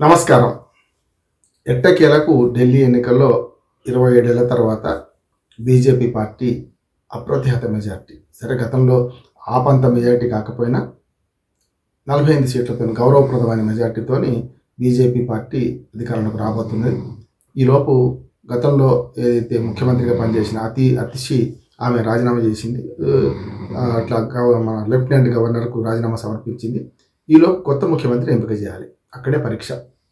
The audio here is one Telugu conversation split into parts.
నమస్కారం. ఎట్టకేలకు ఢిల్లీ ఎన్నికల్లో 27 ఏళ్ల తర్వాత బీజేపీ పార్టీ అప్రతిహత మెజార్టీ. సరే, గతంలో ఆపంత మెజార్టీ కాకపోయినా 48 సీట్లతో గౌరవప్రదమైన మెజార్టీతోని బీజేపీ పార్టీ అధికారంలోకి రాబోతుంది. ఈలోపు గతంలో ఏదైతే ముఖ్యమంత్రిగా పనిచేసిన అతిషి ఆమె రాజీనామా చేసింది. అట్లా మన లెఫ్టినెంట్ గవర్నర్కు రాజీనామా సమర్పించింది. ఈలోపు కొత్త ముఖ్యమంత్రి ఎంపిక చేయాలి. అక్కడే పరీక్ష.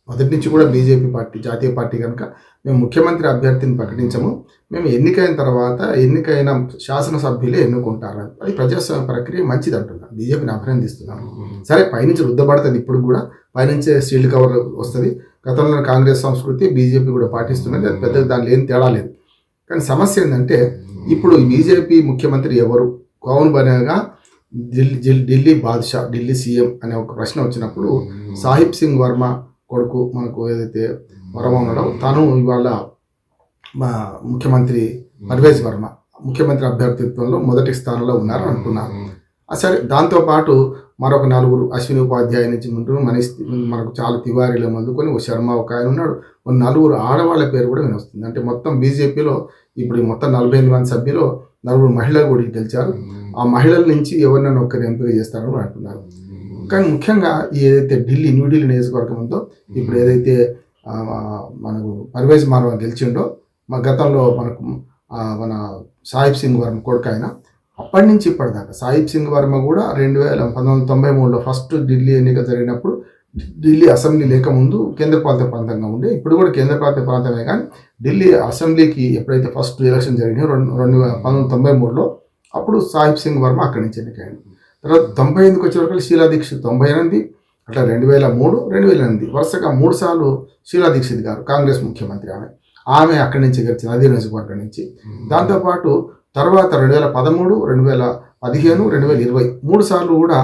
మొదటి నుంచి కూడా బీజేపీ పార్టీ జాతీయ పార్టీ కనుక మేము ముఖ్యమంత్రి అభ్యర్థిని ప్రకటించము, మేము ఎన్నికైన తర్వాత ఎన్నికైన శాసనసభ్యులే ఎన్నుకుంటారు. అది ప్రజాస్వామ్య ప్రక్రియ మంచిది అంటున్నాను. బీజేపీని అభినందిస్తున్నాను. సరే, పైనుంచి రుద్దబడుతుంది. ఇప్పుడు కూడా పైనుంచే స్టీల్ కవర్ వస్తుంది. గతంలో కాంగ్రెస్ సంస్కృతి బీజేపీ కూడా పాటిస్తున్నది. అది పెద్దగా దానిలో ఏం తేడా లేదు. కానీ సమస్య ఏంటంటే ఇప్పుడు బీజేపీ ముఖ్యమంత్రి ఎవరు, కౌన్ బనేగా ఢిల్లీ బాద్షా, ఢిల్లీ సీఎం అనే ఒక ప్రశ్న వచ్చినప్పుడు సాహిబ్ సింగ్ వర్మ కొడుకు మనకు ఏదైతే వర్మ ఉన్నాడో తను ఇవాళ మా ముఖ్యమంత్రి పర్వేజ్ వర్మ ముఖ్యమంత్రి అభ్యర్థిత్వంలో మొదటి స్థానంలో ఉన్నారని అంటున్నారు. సరే, దాంతోపాటు మరొక నలుగురు అశ్విని ఉపాధ్యాయ నుంచి ముందు మనకు చాలా తివారీలో అందుకొని ఓ శర్మ ఒక ఆయన ఉన్నాడు. ఓ నలుగురు ఆడవాళ్ళ పేరు కూడా వినొస్తుంది. అంటే మొత్తం బీజేపీలో ఇప్పుడు మొత్తం 48 మంది సభ్యులు నలుగురు మహిళలు కూడా గెలిచారు. ఆ మహిళల నుంచి ఎవరినైనా ఒక్కరిని ఎంపిక చేస్తారని అంటున్నారు. కానీ ముఖ్యంగా ఏదైతే న్యూఢిల్లీ నియోజకవర్గం ఉందో, ఇప్పుడు ఏదైతే మనకు పర్వేజ్ వర్మ గెలిచిండో, మా గతంలో మన సాహిబ్ సింగ్ వర్మ కొడుకు ఆయన, అప్పటి నుంచి ఇప్పటిదాకా సాహిబ్ సింగ్ వర్మ కూడా 1993లో ఫస్ట్ ఢిల్లీ ఎన్నిక జరిగినప్పుడు ఢిల్లీ అసెంబ్లీ లేకముందు కేంద్రపాలిత ప్రాంతంగా ఉండే, ఇప్పుడు కూడా కేంద్రపాలిత ప్రాంతమే. కానీ ఢిల్లీ అసెంబ్లీకి ఎప్పుడైతే ఫస్ట్ ఎలక్షన్ జరిగినాయో 1993లో అప్పుడు సాహిబ్ సింగ్ వర్మ అక్కడి నుంచి ఎన్నికయ్యాడు. తర్వాత 98కి వచ్చే వరకు షీలా దీక్షిత్ 98, అట్లా 2003, 2008 వరుసగా 3 సార్లు షీలా దీక్షిత్ గారు కాంగ్రెస్ ముఖ్యమంత్రి ఆమె అక్కడి నుంచి గెలిచింది, అదే నియోజకవర్గం నుంచి. దాంతోపాటు తర్వాత 2013, 2015, 2020 3 సార్లు కూడా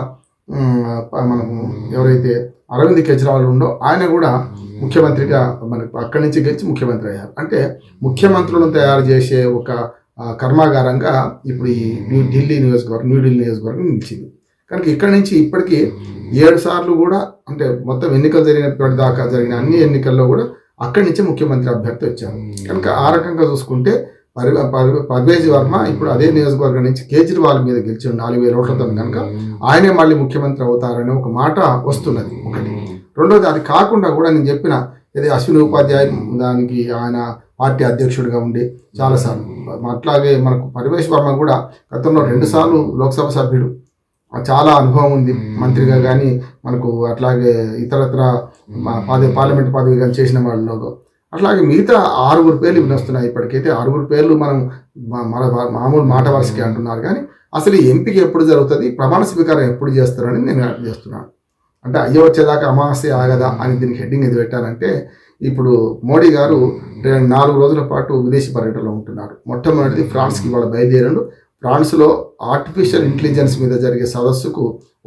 మనకు ఎవరైతే అరవింద్ కేజ్రీవాల్ ఉండో ఆయన కూడా ముఖ్యమంత్రిగా మనకు అక్కడి నుంచి గెలిచి ముఖ్యమంత్రి అయ్యారు. అంటే ముఖ్యమంత్రులను తయారు చేసే ఒక కర్మాగారంగా ఇప్పుడు ఈ న్యూఢిల్లీ నియోజకవర్గం నిలిచింది. కనుక ఇక్కడి నుంచి ఇప్పటికీ 7 సార్లు కూడా, అంటే మొత్తం ఎన్నికలు జరిగినప్పటి దాకా జరిగిన అన్ని ఎన్నికల్లో కూడా అక్కడి నుంచి ముఖ్యమంత్రి అభ్యర్థి వచ్చారు. కనుక ఆ రకంగా చూసుకుంటే పర్వేజ్ వర్మ ఇప్పుడు అదే నియోజకవర్గం నుంచి కేజ్రీవాల్ మీద గెలిచిన 4,000 ఓట్లతో కనుక ఆయనే మళ్ళీ ముఖ్యమంత్రి అవుతారనే ఒక మాట వస్తున్నది ఒకటి. రెండోది, అది కాకుండా కూడా నేను చెప్పిన ఇది అశ్విని ఉపాధ్యాయ దానికి ఆయన పార్టీ అధ్యక్షుడిగా ఉండి చాలాసార్లు, అట్లాగే మనకు పర్వేజ్ వర్మ కూడా గతంలో 2 సార్లు లోక్సభ సభ్యుడు, చాలా అనుభవం ఉంది మంత్రిగా. కానీ మనకు అట్లాగే ఇతరత్ర పార్లమెంట్ పదవి కానీ చేసిన వాళ్ళలో, అట్లాగే మిగతా 6 పేర్లు వినొస్తున్నాయి. ఇప్పటికైతే 6 పేర్లు మనం మామూలు మాట వరుసకి అంటున్నారు. కానీ అసలు ఈ ఎంపిక ఎప్పుడు జరుగుతుంది, ప్రమాణ స్వీకారం ఎప్పుడు చేస్తారని నేను చేస్తున్నాను. అంటే అయ్యో వచ్చేదాకా అమావాస్య ఆగదా అని దీనికి హెడ్డింగ్ ఇది పెట్టారంటే, ఇప్పుడు మోడీ గారు 4 రోజుల పాటు విదేశీ పర్యటనలో ఉంటున్నారు. మొట్టమొదటిది ఫ్రాన్స్కి ఇవాళ బయలుదేరాడు. ఫ్రాన్స్లో ఆర్టిఫిషియల్ ఇంటెలిజెన్స్ మీద జరిగే సదస్సుకు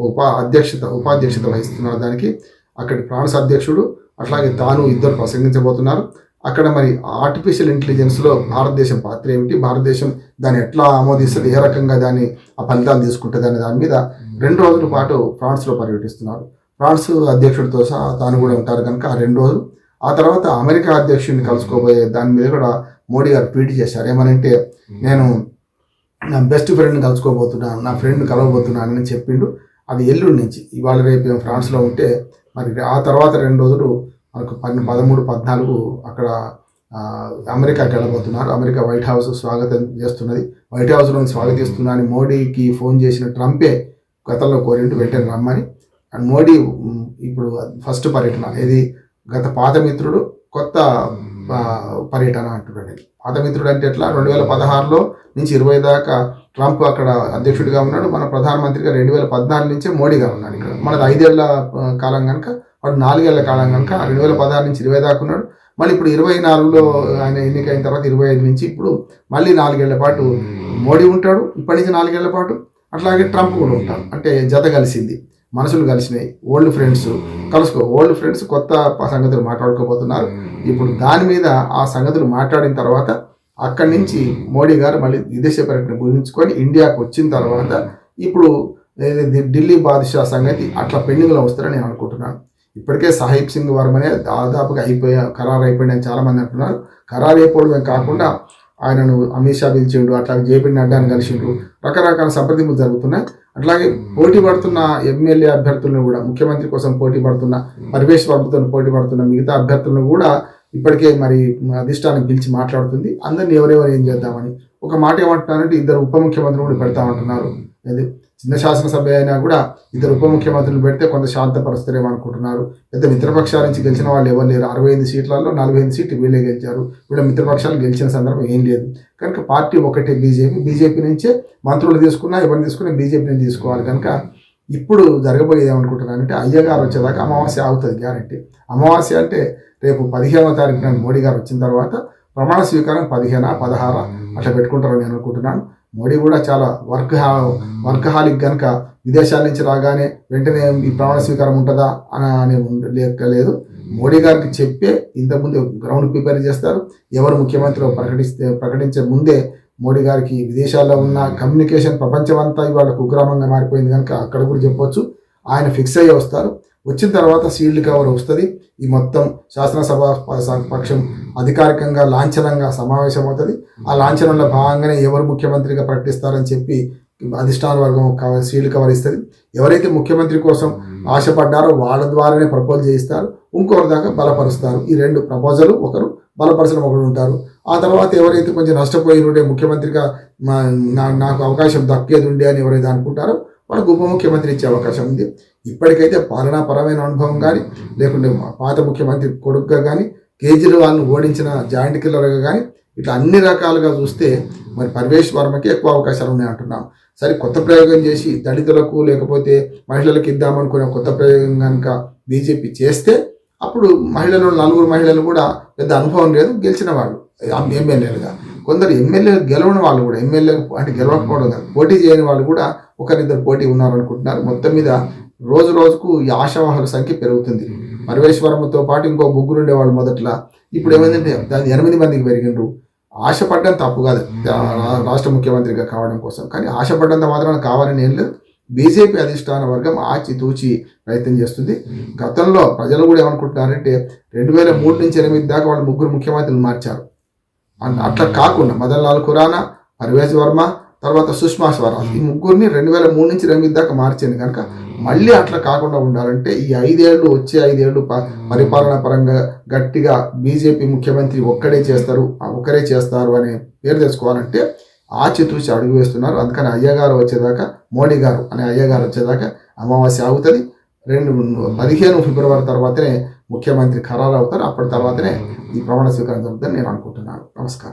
ఉపాధ్యక్షత వహిస్తున్నారు. దానికి అక్కడి ఫ్రాన్స్ అధ్యక్షుడు అట్లాగే తాను ఇద్దరు ప్రసంగించబోతున్నారు. అక్కడ మరి ఆర్టిఫిషియల్ ఇంటెలిజెన్స్లో భారతదేశం పాత్ర ఏమిటి, భారతదేశం దాన్ని ఎట్లా ఆమోదిస్తుంది, ఏ రకంగా దాన్ని ఆ ఫలితాలు తీసుకుంటుంది అనే దాని మీద 2 రోజుల పాటు ఫ్రాన్స్లో పర్యటిస్తున్నారు. ఫ్రాన్స్ అధ్యక్షుడితో సహా తాను కూడా ఉంటారు కనుక ఆ 2 రోజులు. ఆ తర్వాత అమెరికా అధ్యక్షుడిని కలుసుకోబోయే దాని మీద కూడా మోడీ గారు ట్వీట్ చేశారు. ఏమనంటే, నేను నా బెస్ట్ ఫ్రెండ్ని కలుసుకోబోతున్నాను, నా ఫ్రెండ్ని కలవబోతున్నాను అని చెప్పిండు. అది ఎల్లుండి నుంచి, ఇవాళ రేపు ఏం ఫ్రాన్స్లో ఉంటే మరి ఆ తర్వాత 2 రోజులు మనకు 13, 14 అక్కడ అమెరికాకి వెళ్ళబోతున్నారు. అమెరికా వైట్ హౌస్ స్వాగతం చేస్తున్నది. వైట్ హౌస్లో స్వాగతిస్తున్నా అని మోడీకి ఫోన్ చేసిన ట్రంపే గతంలో కోరింటూ వెంటనే రమ్మని. అండ్ మోడీ ఇప్పుడు ఫస్ట్ పర్యటన ఇది పాత మిత్రుడు కొత్త పర్యటన అంటున్నాడు. పాత మిత్రుడు అంటే ఎట్లా, 2016లో నుంచి 20 దాకా ట్రంప్ అక్కడ అధ్యక్షుడిగా ఉన్నాడు. మన ప్రధానమంత్రిగా 2014 నుంచే మోడీ గారు ఉన్నాడు. ఇక్కడ మనది 5 ఏళ్ల కాలం కనుక, వాడు 4 ఏళ్ల కాలం కనుక 2016 నుంచి 20 దాకా ఉన్నాడు. మళ్ళీ ఇప్పుడు 24లో ఆయన ఎన్నికైన తర్వాత 25 నుంచి ఇప్పుడు మళ్ళీ 4 ఏళ్ల పాటు మోడీ ఉంటాడు. ఇప్పటి నుంచి 4 ఏళ్ల పాటు అట్లాగే ట్రంప్ కూడా ఉంటాడు. అంటే జత కలిసింది, మనసులు కలిసినాయి, ఓల్డ్ ఫ్రెండ్స్ కొత్త సంగతులు మాట్లాడుకోబోతున్నారు. ఇప్పుడు దాని మీద ఆ సంగతులు మాట్లాడిన తర్వాత అక్కడి నుంచి మోడీ గారు మళ్ళీ విదేశీ పర్యటన ముగించుకొని ఇండియాకు వచ్చిన తర్వాత ఇప్పుడు ఢిల్లీ బాద్షా సంగతి అట్లా పెండింగ్లో వస్తారని నేను అనుకుంటున్నాను. ఇప్పటికే సాహిబ్ సింగ్ వర్మనే దాదాపుగా ఖరారు అయిపోయిందని చాలామంది అంటున్నారు. ఖరారు అయిపోవడమే కాకుండా ఆయనను అమిత్ షా పిలిచిండు, అట్లాగే జేపీ నడ్డాను కలిసిండు, రకరకాల సంప్రదింపులు జరుగుతున్నాయి. అట్లాగే పోటీ పడుతున్న ఎమ్మెల్యే అభ్యర్థులను కూడా, ముఖ్యమంత్రి కోసం పోటీ పడుతున్న పర్వేష్ వర్మతో పోటీ పడుతున్న మిగతా అభ్యర్థులను కూడా ఇప్పటికే మరి అధిష్టానం పిలిచి మాట్లాడుతుంది. అందరినీ ఎవరెవరు ఏం చేద్దామని. ఒక మాట ఏమంటున్నారంటే ఇద్దరు ఉప ముఖ్యమంత్రులు కూడా పెడతామంటున్నారు. అది చిన్న శాసనసభ అయినా కూడా ఇద్దరు ఉప ముఖ్యమంత్రులు పెడితే కొంత శాంతపరుస్తారేమో అనుకుంటున్నారు. పెద్ద మిత్రపక్షాల నుంచి గెలిచిన వాళ్ళు ఎవరు లేరు. 65 సీట్లలో 45 సీట్లు వీళ్ళే గెలిచారు. వీళ్ళ మిత్రపక్షాలు గెలిచిన సందర్భం ఏం లేదు. కనుక పార్టీ ఒకటే బీజేపీ నుంచే మంత్రులు తీసుకున్నా ఎవరిని తీసుకున్నా బీజేపీ నుంచి తీసుకోవాలి. కనుక ఇప్పుడు జరగబోయేది ఏమనుకుంటున్నానంటే అయ్యగారు వచ్చేదాకా అమావాస్య అవుతుంది గ్యారంటీ. అమావాస్య అంటే రేపు 15వ తారీఖు నాడు మోడీ గారు వచ్చిన తర్వాత ప్రమాణ స్వీకారం 15, 16 అట్లా పెట్టుకుంటారని నేను అనుకుంటున్నాను. మోడీ కూడా చాలా వర్కహాలిక్ కనుక విదేశాల నుంచి రాగానే వెంటనే ఈ ప్రమాణ స్వీకారం ఉంటుందా అని లేదు. మోడీ గారికి చెప్పే ఇంతకుముందు గ్రౌండ్ ప్రిపేర్ చేస్తారు. ఎవరు ముఖ్యమంత్రి ప్రకటించే ముందే మోడీ గారికి విదేశాల్లో ఉన్న కమ్యూనికేషన్ ప్రపంచం అంతా ఇవాళ కుగ్రామంగా మారిపోయింది కనుక అక్కడ కూడా చెప్పొచ్చు. ఆయన ఫిక్స్ అయ్యి వస్తారు. వచ్చిన తర్వాత సీల్డ్ కవర్ వస్తుంది. ఈ మొత్తం శాసనసభ పక్షం అధికారికంగా లాంఛనంగా సమావేశం అవుతుంది. ఆ లాంఛనంలో భాగంగానే ఎవరు ముఖ్యమంత్రిగా ప్రకటిస్తారని చెప్పి అధిష్టాన వర్గం సీల్డ్ కవర్ ఇస్తుంది. ఎవరైతే ముఖ్యమంత్రి కోసం ఆశపడ్డారో వాళ్ళ ద్వారానే ప్రపోజ్ చేయిస్తారు. ఇంకొకరి దాకా బలపరుస్తారు. ఈ రెండు ప్రపోజల్ ఒకరు బలపరచడం ఒకరు ఉంటారు. ఆ తర్వాత ఎవరైతే కొంచెం నష్టపోయినుండే ముఖ్యమంత్రిగా నాకు అవకాశం దక్కేది ఉండే అని ఎవరైతే అనుకుంటారో వాళ్ళకు ఉప ముఖ్యమంత్రి ఇచ్చే అవకాశం ఉంది. ఇప్పటికైతే పాలనాపరమైన అనుభవం కానీ లేకుంటే పాత ముఖ్యమంత్రి కొడుకుగా కానీ కేజ్రీవాల్ను ఓడించిన జాయింట్ కిల్లర్గా కానీ ఇట్లా అన్ని రకాలుగా చూస్తే మరి పర్వేష్ వర్మకి ఎక్కువ అవకాశాలు ఉన్నాయంటున్నాం. సరే కొత్త ప్రయోగం చేసి దళితులకు లేకపోతే మహిళలకు ఇద్దామనుకునే కొత్త ప్రయోగం కనుక బీజేపీ చేస్తే అప్పుడు నలుగురు మహిళలు కూడా పెద్ద అనుభవం లేదు, గెలిచిన వాళ్ళు ఎమ్మెల్యేలుగా. కొందరు ఎమ్మెల్యేలు గెలవని వాళ్ళు కూడా ఎమ్మెల్యే అంటే గెలవకపోవడం కాదు, పోటీ చేయని వాళ్ళు కూడా ఒకరిద్దరు పోటీ ఉన్నారనుకుంటున్నారు. మొత్తం మీద రోజు రోజుకు ఈ ఆశావాహుల సంఖ్య పెరుగుతుంది. పర్వేష్ వర్మతో పాటు ఇంకో ముగ్గురు ఉండేవాళ్ళు మొదట్లో, ఇప్పుడు ఏమైందంటే 8 మందికి పెరిగిండ్రు. ఆశపడ్డం తప్పు కాదు రాష్ట్ర ముఖ్యమంత్రిగా కావడం కోసం, కానీ ఆశపడ్డంత మాత్రం కావాలని ఏం లేదు. బీజేపీ అధిష్టాన వర్గం ఆచితూచి ప్రయత్నం చేస్తుంది. గతంలో ప్రజలు కూడా ఏమనుకుంటున్నారంటే 2003 నుంచి 2008 దాకా వాళ్ళు ముగ్గురు ముఖ్యమంత్రులు మార్చారు. అట్లా కాకుండా మదన్ లాల్ ఖురానా, పర్వేష్ వర్మ, తర్వాత సుష్మా స్వరాజ్ ఈ ముగ్గురిని 2003 నుంచి 2008 దాకా మార్చింది. కనుక మళ్ళీ అట్లా కాకుండా ఉండాలంటే ఈ 5 ఏళ్ళు వచ్చే 5 ఏళ్ళు పరిపాలన పరంగా గట్టిగా బీజేపీ ముఖ్యమంత్రి ఒక్కరే చేస్తారు అనే పేరు తెచ్చుకోవాలంటే ఆచితూచి అడుగు వేస్తున్నారు. అందుకని అయ్యగారు వచ్చేదాకా, మోడీ గారు అనే అయ్యగారు వచ్చేదాకా అమావాస్య అవుతుంది. 15 ఫిబ్రవరి తర్వాతనే ముఖ్యమంత్రి ఖరారు అవుతారు. అప్పటి తర్వాతనే ఈ ప్రమాణ స్వీకారం జరుగుతుందని నేను అనుకుంటున్నాను. నమస్కారం.